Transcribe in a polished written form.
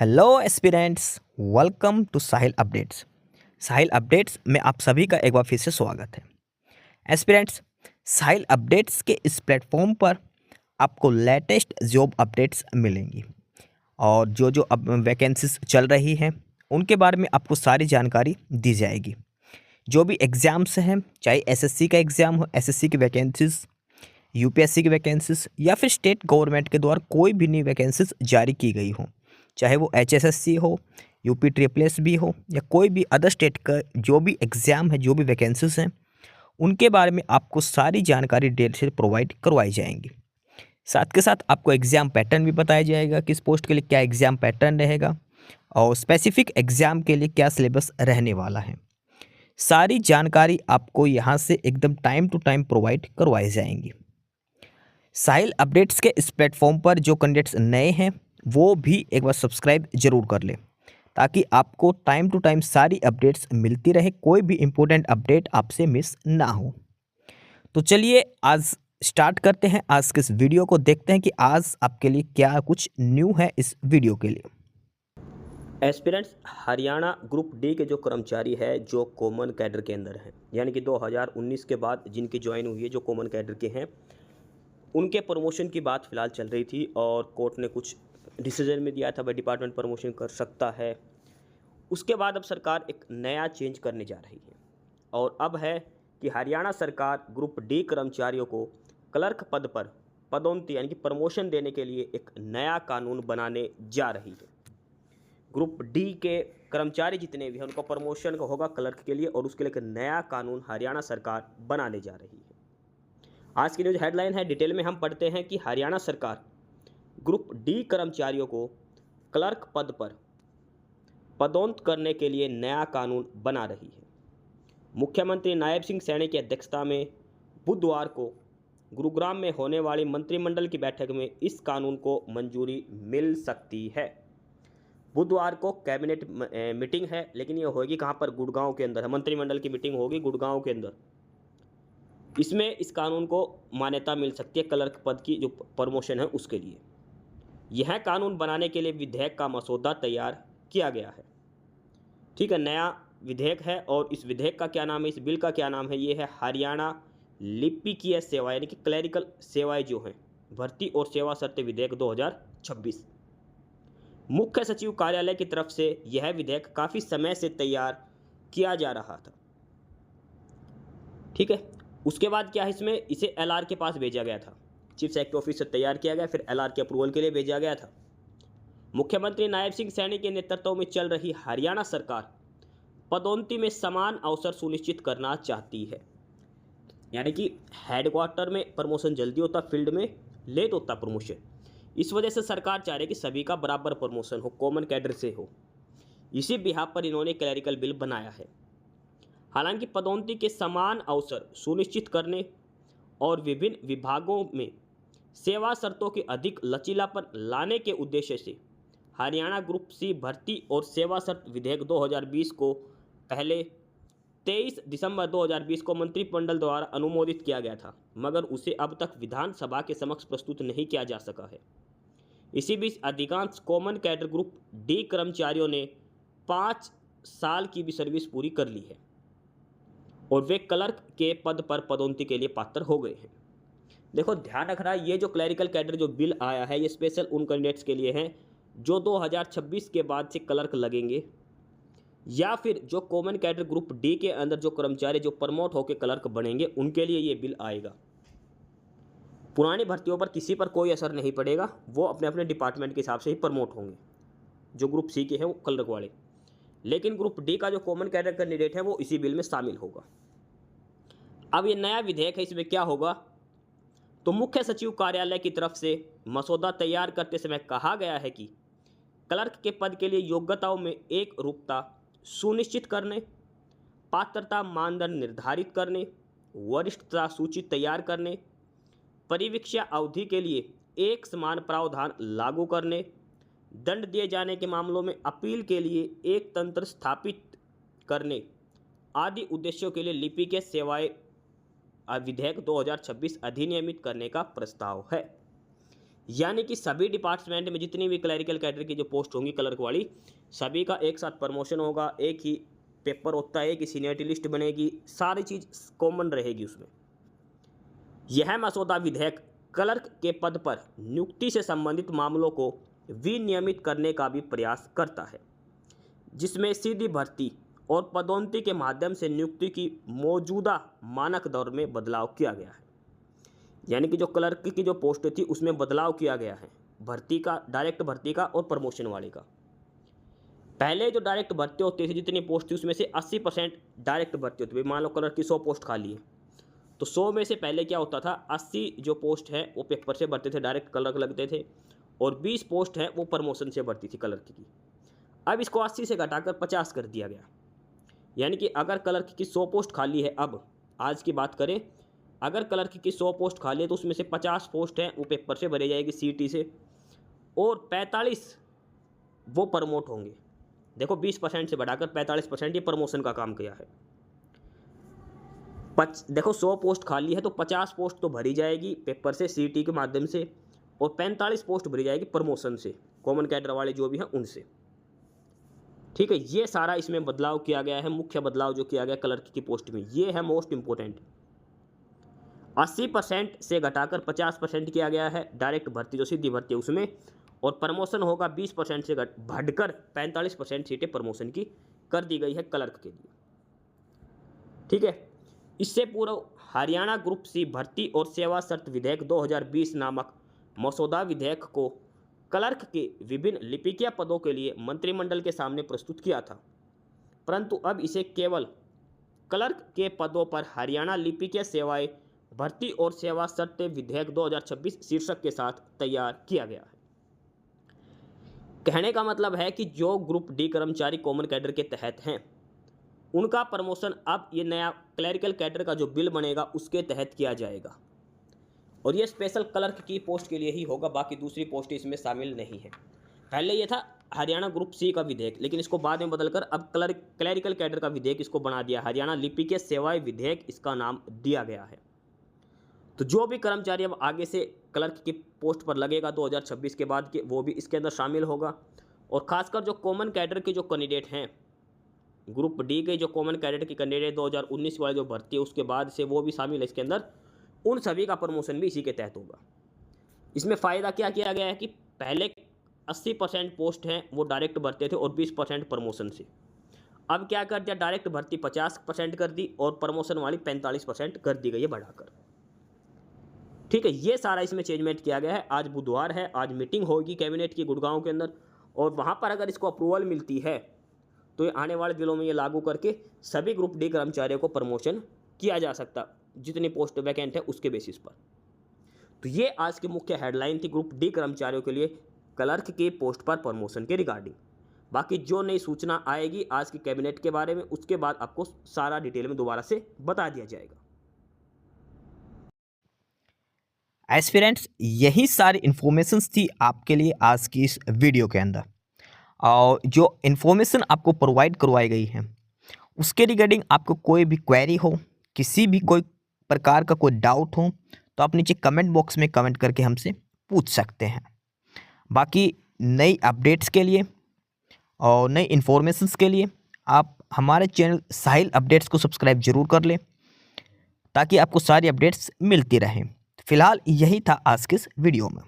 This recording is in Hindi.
Hello aspirants, welcome to Sahil updates. Sahil updates में आप सभी का एक बार फिर से स्वागत है। एस्पिरेंट्स, साहिल अपडेट्स के इस प्लेटफॉर्म पर आपको लेटेस्ट जॉब अपडेट्स मिलेंगी और जो जो अब वैकेंसीज चल रही हैं उनके बारे में आपको सारी जानकारी दी जाएगी। जो भी एग्ज़ाम्स हैं, चाहे एसएससी का एग्ज़ाम हो, एसएससी की वैकेंसीज, यूपीएससी की वैकेंसीज या फिर स्टेट गवर्नमेंट के द्वारा कोई भी नई वैकेंसीज जारी की गई हो, चाहे वो एचएसएससी हो, यूपी ट्रिपल एस भी हो या कोई भी अदर स्टेट का जो भी एग्ज़ाम है, जो भी वैकेंसीज हैं, उनके बारे में आपको सारी जानकारी डिटेल से प्रोवाइड करवाई जाएंगी। साथ के साथ आपको एग्ज़ाम पैटर्न भी बताया जाएगा, किस पोस्ट के लिए क्या एग्ज़ाम पैटर्न रहेगा और स्पेसिफिक एग्ज़ाम के लिए क्या सिलेबस रहने वाला है। सारी जानकारी आपको यहाँ से एकदम टाइम टू टाइम प्रोवाइड करवाई जाएंगी। साहिल अपडेट्स के इस प्लेटफॉर्म पर जो कैंडिडेट्स नए हैं वो भी एक बार सब्सक्राइब जरूर कर लें ताकि आपको टाइम टू टाइम सारी अपडेट्स मिलती रहे, कोई भी इम्पोर्टेंट अपडेट आपसे मिस ना हो। तो चलिए आज स्टार्ट करते हैं आज के इस वीडियो को, देखते हैं कि आज आपके लिए क्या कुछ न्यू है इस वीडियो के लिए। एस्पिरेंट्स, हरियाणा ग्रुप डी के जो कर्मचारी है जो कॉमन कैडर के अंदर हैं, यानी कि 2019 के बाद जिनकी ज्वाइन हुई है, जो कॉमन कैडर के हैं, उनके प्रमोशन की बात फिलहाल चल रही थी और कोर्ट ने कुछ डिसीजन में दिया था भाई डिपार्टमेंट प्रमोशन कर सकता है। उसके बाद अब सरकार एक नया चेंज करने जा रही है और अब है कि हरियाणा सरकार ग्रुप डी कर्मचारियों को क्लर्क पद पर पदोन्नति यानी कि प्रमोशन देने के लिए एक नया कानून बनाने जा रही है। ग्रुप डी के कर्मचारी जितने भी हैं उनको प्रमोशन का होगा क्लर्क के लिए और उसके लिए एक नया कानून हरियाणा सरकार बनाने जा रही है। आज की न्यूज़ हेडलाइन है, डिटेल में हम पढ़ते हैं कि हरियाणा सरकार ग्रुप डी कर्मचारियों को क्लर्क पद पर पदोन्नत करने के लिए नया कानून बना रही है। मुख्यमंत्री नायब सिंह सैनी की अध्यक्षता में बुधवार को गुरुग्राम में होने वाली मंत्रिमंडल की बैठक में इस कानून को मंजूरी मिल सकती है। बुधवार को कैबिनेट मीटिंग है, लेकिन ये होगी कहाँ पर? गुड़गांव के अंदर है। मंत्रिमंडल की मीटिंग होगी गुड़गांव के अंदर। इसमें इस कानून को मान्यता मिल सकती है क्लर्क पद की जो प्रमोशन है उसके लिए। यह कानून बनाने के लिए विधेयक का मसौदा तैयार किया गया है। ठीक है, नया विधेयक है और इस विधेयक का क्या नाम है, इस बिल का क्या नाम है? ये है हरियाणा लिपिकीय सेवा यानी कि क्लैरिकल सेवाएं जो हैं, भर्ती और सेवा शर्तें विधेयक 2026। मुख्य सचिव कार्यालय की तरफ से यह विधेयक काफ़ी समय से तैयार किया जा रहा था। ठीक है, उसके बाद क्या है, इसमें इसे एलआर के पास भेजा गया था। चीफ सेक्रेटरी ऑफिस से तैयार किया गया, फिर एलआर के अप्रूवल के लिए भेजा गया था। मुख्यमंत्री नायब सिंह सैनी के नेतृत्व में चल रही हरियाणा सरकार पदोन्नति में समान अवसर सुनिश्चित करना चाहती है। यानी कि हेडक्वार्टर में प्रमोशन जल्दी होता, फील्ड में लेट होता प्रमोशन। इस वजह से सरकार चाह रही है कि सभी का बराबर प्रमोशन हो, कॉमन कैडर से हो। इसी बिहाफ पर इन्होंने क्लैरिकल बिल बनाया है। हालांकि पदोन्नति के समान अवसर सुनिश्चित करने और विभिन्न विभागों में सेवा शर्तों के अधिक लचीलापन लाने के उद्देश्य से हरियाणा ग्रुप सी भर्ती और सेवा शर्त विधेयक 2020 को पहले 23 दिसंबर 2020 को मंत्रिमंडल द्वारा अनुमोदित किया गया था, मगर उसे अब तक विधानसभा के समक्ष प्रस्तुत नहीं किया जा सका है। इसी बीच अधिकांश कॉमन कैडर ग्रुप डी कर्मचारियों ने 5 साल की भी सर्विस पूरी कर ली है और वे क्लर्क के पद पर पदोन्नति के लिए पात्र हो गए हैं। देखो, ध्यान रखना, ये जो क्लैरिकल कैडर जो बिल आया है ये स्पेशल उन कैंडिडेट्स के लिए है जो 2026 के बाद से क्लर्क लगेंगे या फिर जो कॉमन कैडर ग्रुप डी के अंदर जो कर्मचारी जो प्रमोट होकर क्लर्क बनेंगे उनके लिए ये बिल आएगा। पुरानी भर्तियों पर किसी पर कोई असर नहीं पड़ेगा, वो अपने अपने डिपार्टमेंट के हिसाब से ही प्रमोट होंगे जो ग्रुप सी के हैं वो क्लर्क वाले। लेकिन ग्रुप डी का जो कॉमन कैडर कैंडिडेट है वो इसी बिल में शामिल होगा। अब ये नया विधेयक है, इसमें क्या होगा तो मुख्य सचिव कार्यालय की तरफ से मसौदा तैयार करते समय कहा गया है कि क्लर्क के पद के लिए योग्यताओं में एक रूपता सुनिश्चित करने, पात्रता मानदंड निर्धारित करने, वरिष्ठता सूची तैयार करने, परिवीक्षा अवधि के लिए एक समान प्रावधान लागू करने, दंड दिए जाने के मामलों में अपील के लिए एक तंत्र स्थापित करने आदि उद्देश्यों के लिए लिपिकीय सेवाएं विधेयक 2026 अधिनियमित करने का प्रस्ताव है। यानी कि सभी डिपार्टमेंट में जितनी भी क्लरिकल कैडर की जो पोस्ट होंगी क्लर्क वाली, सभी का एक साथ प्रमोशन होगा, एक ही पेपर होता है, एक ही सीनियरिटी लिस्ट बनेगी, सारी चीज़ कॉमन रहेगी उसमें। यह मसौदा विधेयक क्लर्क के पद पर नियुक्ति से संबंधित मामलों को विनियमित करने का भी प्रयास करता है, जिसमें सीधी भर्ती और पदोन्नति के माध्यम से नियुक्ति की मौजूदा मानक दर में बदलाव किया गया है। यानी कि जो क्लर्क की जो पोस्ट थी उसमें बदलाव किया गया है, भर्ती का, डायरेक्ट भर्ती का और प्रमोशन वाले का। पहले जो डायरेक्ट भर्ती होती थी, जितनी पोस्ट थी उसमें से 80% डायरेक्ट भर्ती होती थी। मान लो क्लर्क की 100 पोस्ट खाली है, तो 100 में से पहले क्या होता था, 80 जो पोस्ट है वो पेपर से भरते थे, डायरेक्ट क्लर्क लगते थे, और 20 पोस्ट है वो प्रमोशन से भरती थी क्लर्क की। अब इसको 80 से घटाकर 50 कर दिया गया। यानी कि अगर क्लर्क की 100 पोस्ट खाली है, अब आज की बात करें, अगर क्लर्क की 100 पोस्ट खाली है तो उसमें से 50 पोस्ट हैं वो पेपर से भरी जाएगी, सीटी से, और 45 वो प्रमोट होंगे। देखो 20% से बढ़ाकर 45% ये प्रमोशन का काम किया है। देखो 100 पोस्ट खाली है तो 50 पोस्ट तो भरी जाएगी पेपर से, सीटी के माध्यम से, और 45 पोस्ट भरी जाएगी प्रमोशन से, कॉमन कैडर वाले जो भी हैं उनसे। ठीक है, ये सारा इसमें बदलाव किया गया है। मुख्य बदलाव जो किया गया क्लर्क की पोस्ट में, ये है मोस्ट इंपॉर्टेंट। 80% से घटाकर 50% किया गया है डायरेक्ट भर्ती, जो सीधी भर्ती है उसमें, और प्रमोशन होगा 20% से बढ़कर 45% सीटें प्रमोशन की कर दी गई है क्लर्क के लिए। ठीक है, इससे पूर्व हरियाणा ग्रुप सी भर्ती और सेवा शर्त विधेयक 2020 नामक मसौदा विधेयक को क्लर्क के विभिन्न लिपिकीय पदों के लिए मंत्रिमंडल के सामने प्रस्तुत किया था, परंतु अब इसे केवल क्लर्क के पदों पर हरियाणा लिपिकीय सेवाएं भर्ती और सेवा शर्तें विधेयक 2026 शीर्षक के साथ तैयार किया गया है। कहने का मतलब है कि जो ग्रुप डी कर्मचारी कॉमन कैडर के तहत हैं, उनका प्रमोशन अब ये नया क्लरिकल कैडर का जो बिल बनेगा उसके तहत किया जाएगा, और ये स्पेशल क्लर्क की पोस्ट के लिए ही होगा, बाकी दूसरी पोस्ट इसमें शामिल नहीं है। पहले ये था हरियाणा ग्रुप सी का विधेयक, लेकिन इसको बाद में बदलकर अब क्लरिकल कैडर का विधेयक इसको बना दिया, हरियाणा लिपिकीय सेवाएं विधेयक इसका नाम दिया गया है। तो जो भी कर्मचारी अब आगे से क्लर्क की पोस्ट पर लगेगा 2026 के बाद के, वो भी इसके अंदर शामिल होगा। और खासकर जो कॉमन कैडर के जो कैंडिडेट हैं, ग्रुप डी के जो कॉमन कैडर के कैंडिडेट 2019 वाले जो भर्ती है उसके बाद से, वो भी शामिल है इसके अंदर, उन सभी का प्रमोशन भी इसी के तहत होगा। इसमें फ़ायदा क्या किया गया है कि पहले 80% पोस्ट हैं वो डायरेक्ट भरते थे और 20% प्रमोशन से, अब क्या कर दिया, डायरेक्ट भर्ती 50% कर दी और प्रमोशन वाली 45% कर दी गई है बढ़ाकर। ठीक है, ये सारा इसमें चेंजमेंट किया गया है। आज बुधवार है, आज मीटिंग होगी कैबिनेट की गुड़गांव के अंदर, और वहाँ पर अगर इसको अप्रूवल मिलती है तो ये आने वाले दिनों में ये लागू करके सभी ग्रुप डी कर्मचारियों को प्रमोशन किया जा सकता, जितनी पोस्ट वैकेंट है उसके बेसिस पर। तो ये आज की मुख्य हेडलाइन थी ग्रुप डी कर्मचारियों के लिए क्लर्क की पोस्ट पर प्रमोशन के रिगार्डिंग। बाकी जो नई सूचना आएगी आज की कैबिनेट के बारे में, उसके बाद आपको सारा डिटेल में दोबारा से बता दिया जाएगा। एस्पिरेंट्स, यही सारी इन्फॉर्मेशंस थी आपके लिए आज की इस वीडियो के अंदर, और जो इन्फॉर्मेशन आपको प्रोवाइड करवाई गई है उसके रिगार्डिंग आपको कोई भी क्वेरी हो, किसी भी कोई प्रकार का कोई डाउट हो, तो आप नीचे कमेंट बॉक्स में कमेंट करके हमसे पूछ सकते हैं। बाकी नई अपडेट्स के लिए और नई इन्फॉर्मेशंस के लिए आप हमारे चैनल साहिल अपडेट्स को सब्सक्राइब जरूर कर लें, ताकि आपको सारी अपडेट्स मिलती रहें। फिलहाल यही था आज के इस वीडियो में।